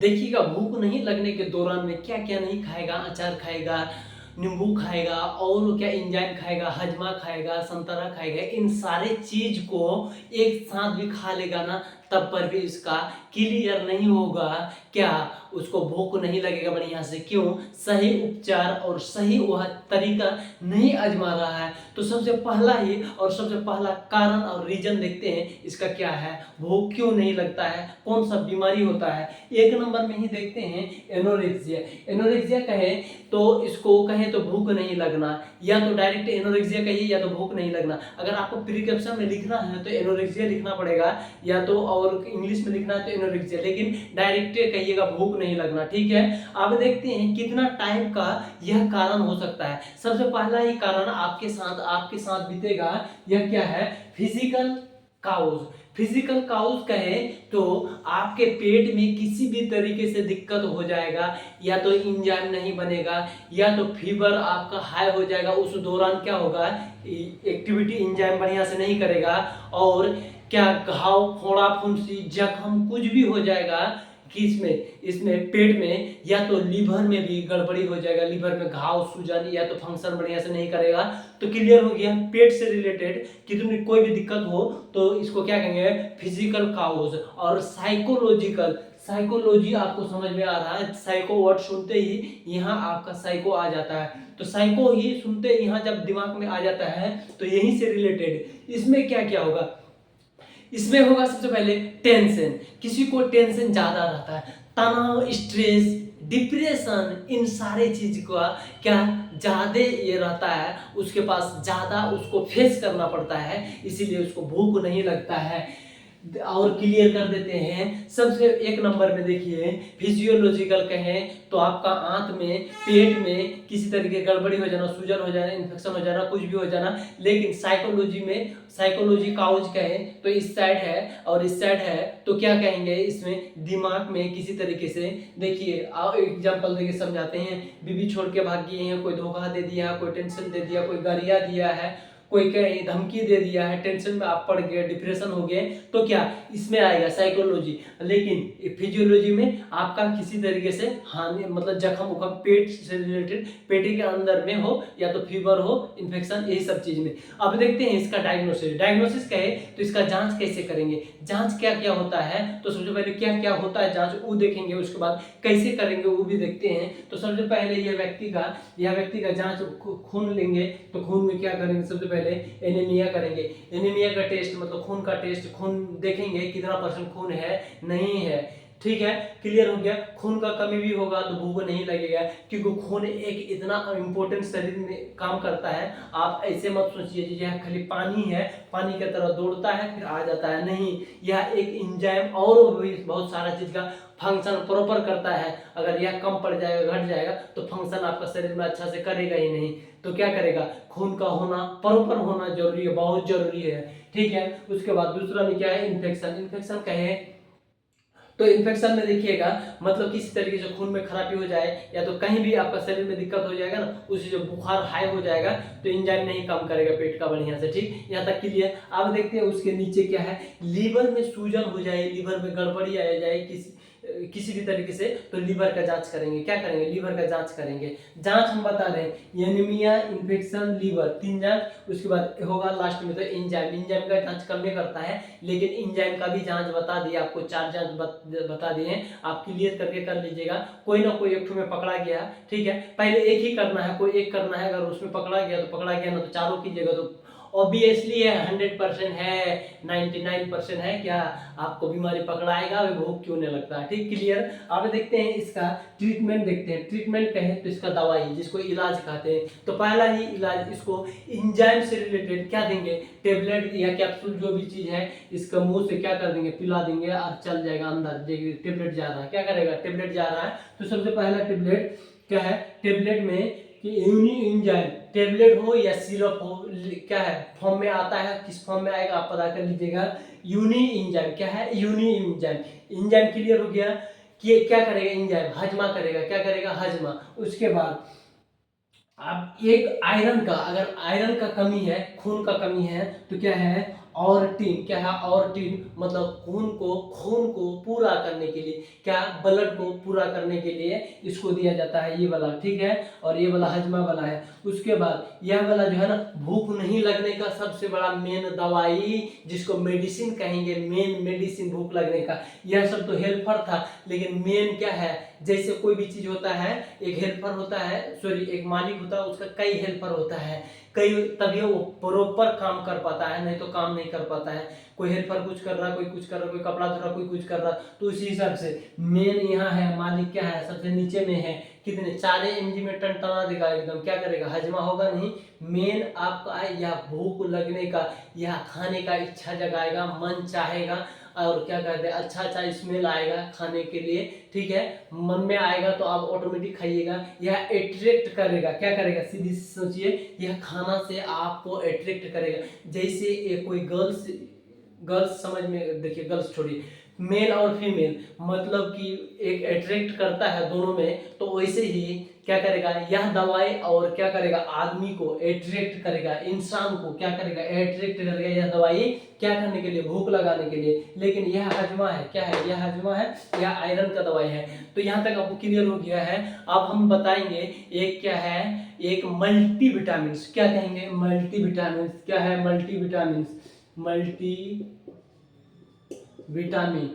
देखिएगा, भूख नहीं लगने के दौरान में क्या-क्या नहीं खाएगा, अचार खाएगा, नींबू खाएगा और क्या एंजाइम खाएगा, हजमा खाएगा, संतरा खाएगा, इन सारे चीज़ को एक साथ भी खा लेगा ना, तब पर भी इसका क्लियर नहीं होगा। क्या उसको भूख नहीं लगेगा बढ़िया से, क्यों? सही उपचार और सही वह तरीका नहीं आज़मा रहा है। तो सबसे पहला ही और सबसे पहला कारण और रीज़न देखते हैं इसका क्या है, भूख क्यों नहीं लगता है, कौन-सा बीमारी होता है। एक नंबर में ही देखते हैं एनोरेक्सिया। एनोरेक्सिया कहें तो इसको कहें तो भूख नहीं लगना, या तो डायरेक्ट एनोरेक्सिया कहिए या तो भूख नहीं लगना। अगर आपको प्रिकॉशन में लिखना है तो एनोरेक्सिया लिखना पड़ेगा, या तो और इंग्लिश में लिखना है तो एनोरेक्सिया, लेकिन डायरेक्ट कहिएगा भूख नहीं लगना, ठीक है। अब देखते हैं कितना टाइम का यह कारण हो सकता है। सबसे पहला ही कारण आपके साथ बीतेगा, यह क्या है, फिजिकल काउज। फिजिकल काउज कहें तो आपके पेट में किसी भी तरीके से दिक्कत हो जाएगा, या तो एंजाइम नहीं बनेगा, या तो फीवर आपका हाई हो जाएगा। उस दौरान क्या होगा, एक्टिविटी एंजाइम बढ़िया से नहीं करेगा, और क्या घाव, फोड़ा, फुंसी, जख्म कुछ भी हो जाएगा किसमें, इसमें पेट में, या तो लीवर में भी गड़बड़ी हो जाएगा, लीवर में घाव, सूजन, या तो फंक्शन बढ़िया से नहीं करेगा। तो क्लियर हो गया, पेट से रिलेटेड कितनी कोई भी दिक्कत हो तो इसको क्या कहेंगे, फिजिकल काउज। और साइकोलॉजिकल, साइकोलॉजी आपको समझ में आ रहा है, साइको वर्ड सुनते ही यहाँ आपका साइको आ जाता है, तो साइको ही सुनते यहाँ जब दिमाग में आ जाता है तो यहीं से रिलेटेड इसमें क्या क्या होगा। इसमें होगा सबसे पहले टेंशन, किसी को टेंशन ज्यादा रहता है, तनाव, स्ट्रेस, डिप्रेशन, इन सारे चीज का क्या ज्यादा ये रहता है, उसके पास ज्यादा उसको फेस करना पड़ता है, इसीलिए उसको भूख नहीं लगता है। और क्लियर कर देते हैं, सबसे एक नंबर में देखिए, फिजियोलॉजिकल कहें तो आपका आंत में, पेट में किसी तरीके गड़बड़ी हो जाना, सूजन हो जाना, इन्फेक्शन हो जाना, कुछ भी हो जाना। लेकिन साइकोलॉजी में, साइकोलॉजी काउज कहें तो इस साइड है और इस साइड है, तो क्या कहेंगे इसमें, दिमाग में किसी तरीके से, देखिए आओ एग्जाम्पल देके समझाते हैं। बीवी छोड़ के भाग गई है, कोई धोखा दे दिया, कोई टेंशन दे दिया, कोई गरिया दिया है, कोई कहीं धमकी दे दिया है, टेंशन में आप पड़ गए, डिप्रेशन हो गए, तो क्या इसमें आएगा साइकोलॉजी। लेकिन फिजियोलॉजी में आपका किसी तरीके से हानि, मतलब जख्म उखम पेट से रिलेटेड, पेट के अंदर में हो, या तो फीवर हो, इन्फेक्शन, यही सब चीज में। अब देखते हैं इसका डायग्नोसिस। डायग्नोसिस कहे तो इसका जांच कैसे करेंगे, जांच क्या क्या होता है, तो सबसे पहले क्या क्या होता है जांच वो देखेंगे, उसके बाद कैसे करेंगे वो भी देखते हैं। तो सबसे पहले यह व्यक्ति का जांच, खून लेंगे, तो खून में क्या करेंगे, सबसे पहले एनीमिया करेंगे। एनीमिया का टेस्ट मतलब खून का टेस्ट, खून देखेंगे कितना परसेंट खून है, नहीं है, ठीक है, क्लियर हो गया। खून का कमी भी होगा तो भूख नहीं लगेगा, क्योंकि खून एक इतना इंपॉर्टेंट शरीर में काम करता है। आप ऐसे मत सोचिए यह खाली पानी है, पानी की तरह दौड़ता है फिर आ जाता है, नहीं, यह एक एंजाइम और भी बहुत सारा चीज का फंक्शन प्रॉपर करता है। अगर यह कम पड़ जाएगा, घट जाएगा, तो फंक्शन आपका शरीर में अच्छा से करेगा ही नहीं। तो क्या करेगा, खून का होना, प्रॉपर होना जरूरी है, बहुत जरूरी है, ठीक है। उसके बाद दूसरा में क्या है, इन्फेक्शन। इन्फेक्शन कहे तो इन्फेक्शन में देखिएगा, मतलब किसी तरीके से खून में खराबी हो जाए, या तो कहीं भी आपका शरीर में दिक्कत हो जाएगा ना, उससे जो बुखार हाई हो जाएगा तो एंजाइम नहीं काम करेगा पेट का बढ़िया से, ठीक, यहाँ तक क्लियर। अब देखते हैं उसके नीचे क्या है, लीवर में सूजन हो जाए, लीवर में गड़बड़ी आ जाए किसी भी तरीके से, तो लीवर का जांच करेंगे। क्या करेंगे, लीवर का जांच करेंगे। जांच हम बता रहे हैं, एनीमिया, इन्फेक्शन, लीवर, 3 जांच। उसके बाद होगा लास्ट में तो एंजाइम। एंजाइम का जांच कम में करता है, लेकिन एंजाइम का भी जांच बता दिया आपको, 4 जांच बता दिए हैं, आप क्लियर करके कर लीजिएगा। कोई ना कोई एक में पकड़ा गया, ठीक है, पहले एक ही करना है, कोई एक करना है, अगर उसमें पकड़ा गया तो पकड़ा गया, ना तो चारों कीजिएगा तो ऑब्वियसली है 100% है, 99% है, क्या आपको बीमारी पकड़ाएगा, वे भूख क्यों नहीं लगता, ठीक, क्लियर। अब देखते हैं इसका ट्रीटमेंट, देखते हैं ट्रीटमेंट कहें तो इसका दवाई, जिसको इलाज कहते हैं, तो पहला ही इलाज इसको एंजाइम से रिलेटेड क्या देंगे, टेबलेट या कैप्सूल, जो भी चीज है, इसका मुंह से क्या कर देंगे, पिला देंगे और चल जाएगा अंदर। देखिए टेबलेट जा रहा है, क्या करेगा, टेबलेट जा रहा है, तो सबसे पहला टेबलेट क्या है, टेबलेट में कि यूनी एंजाइम, टेबलेट हो या सिरप हो, क्या है फॉर्म में आता है, किस फॉर्म में आएगा आप पता कर लीजिएगा। यूनी एंजाइम क्या है, यूनी एंजाइम। एंजाइम क्लियर हो गया कि क्या करेगा, एंजाइम हजमा करेगा, क्या करेगा, हजमा। उसके बाद अब एक आयरन का, अगर आयरन का कमी है, खून का कमी है, तो क्या है, ऑर्टिन। क्या है ऑर्टिन? मतलब खून को पूरा करने के लिए, क्या ब्लड को पूरा करने के लिए इसको दिया जाता है, ये वाला, ठीक है। और ये वाला हजमा वाला है। उसके बाद यह वाला जो है ना, भूख नहीं लगने का सबसे बड़ा मेन दवाई, जिसको मेडिसिन कहेंगे, मेन मेडिसिन भूख लगने का। यह सब तो हेल्पर था, लेकिन मेन क्या है, जैसे कोई भी चीज होता है, एक हेल्पर होता है, सॉरी एक मालिक होता है, उसका कई हेल्पर होता है, कई, तभी वो प्रॉपर काम कर पाता है, नहीं तो काम नहीं कर पाता है। कोई हेल्पर कुछ कर रहा, कोई कुछ कर रहा, कोई कपड़ा धो रहा, कोई कुछ कर रहा, तो उसी हिसाब से मेन यहाँ है, मालिक क्या है, सबसे नीचे में है, कितने 4 mg में टन टना देगा एकदम, क्या करेगा, हजमा होगा नहीं। मेन आपका यह भूख लगने का, यह खाने का इच्छा जगाएगा, मन चाहेगा, और क्या कहते हैं, अच्छा अच्छा स्मेल आएगा खाने के लिए, ठीक है, मन में आएगा तो आप ऑटोमेटिक खाइएगा। यह अट्रैक्ट करेगा, क्या करेगा, सीधी सोचिए, यह खाना से आपको अट्रैक्ट करेगा। जैसे एक कोई गर्ल्स गर्ल्स समझ में, देखिए गर्ल्स छोड़िए, मेल और फीमेल, मतलब कि एक अट्रैक्ट करता है दोनों में, तो वैसे ही क्या करेगा यह दवाई, और क्या करेगा, आदमी को अट्रैक्ट करेगा, इंसान को क्या करेगा, अट्रैक्ट करेगा यह दवाई, क्या करने के लिए, भूख लगाने के लिए। लेकिन यह हजमा है, क्या है, यह हजमा है, यह आयरन का दवाई है। तो यहाँ तक आपको क्लियर हो गया है। अब हम बताएंगे एक क्या है, एक मल्टी विटामिन, क्या कहेंगे, मल्टी विटामिन, क्या है, multi vitamin, multi vitamin,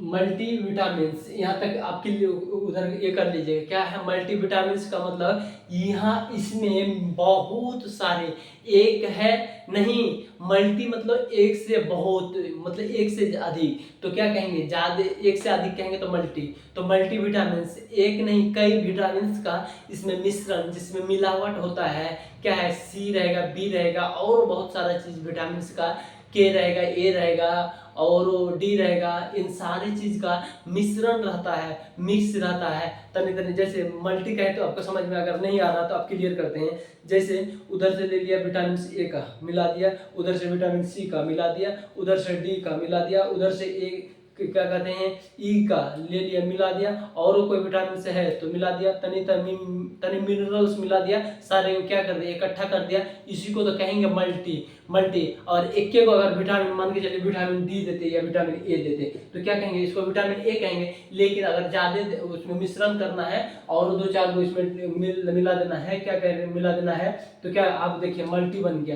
multi vitamins, यहाँ तक आपके लिए उधर ये कर लीजिएगा। क्या है मल्टी विटामिन्स का मतलब, यहाँ इसमें बहुत सारे, एक है नहीं, मल्टी मतलब एक से बहुत, मतलब एक से अधिक, तो क्या कहेंगे, ज्यादा, एक से अधिक कहेंगे तो मल्टी। तो मल्टी विटामिन्स, एक नहीं कई विटामिन्स का इसमें मिश्रण, जिसमें मिलावट होता है, क्या है, सी रहेगा, बी रहेगा, और बहुत सारा चीज विटामिन्स का, के रहेगा, ए रहेगा, और डी रहेगा, इन सारी चीज का मिश्रण रहता है, मिक्स रहता है, तनी तनी। जैसे मल्टी कहे तो आपको समझ में अगर नहीं आ रहा तो आप क्लियर करते हैं। जैसे उधर से ले लिया विटामिन ए का मिला दिया, उधर से विटामिन सी का मिला दिया, उधर से डी का मिला दिया, उधर से ए क्या कहते हैं ई का ले लिया मिला दिया, और कोई विटामिन से है तो मिला दिया, तनी तनी मिनरल्स मिला दिया, सारे को क्या कर दिया, इकट्ठा कर दिया, इसी को तो कहेंगे मल्टी। मल्टी, और एक को अगर विटामिन मान के चलिए विटामिन डी देते या विटामिन ए देते तो क्या कहेंगे, इसको विटामिन ए कहेंगे। लेकिन अगर ज्यादा उसमें मिश्रण करना है और 2-4 को इसमें मिला देना है, क्या कहेंगे, मिला देना है, तो क्या आप देखिए मल्टी बन गया,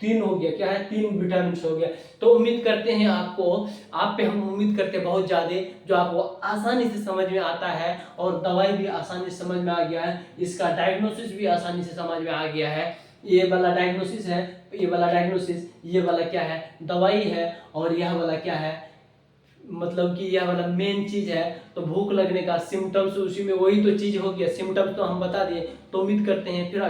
3 हो गया, क्या है, 3 विटामिन हो गया। तो उम्मीद करते हैं आपको, आप पे हम उम्मीद करते हैं बहुत ज्यादा, जो आपको आसानी से समझ में आता है, और दवाई भी आसानी से समझ में आ गया है, इसका डायग्नोसिस भी आसानी से समझ में आ गया है। ये वाला डायग्नोसिस है, ये वाला डायग्नोसिस, ये वाला क्या है, दवाई है, और यह वाला क्या है, मतलब कि यह वाला मेन चीज है। तो भूख लगने का सिम्टम्स, उसी में वही तो चीज हो गया, सिम्टम्स तो हम बता दिए। तो उम्मीद करते हैं फिर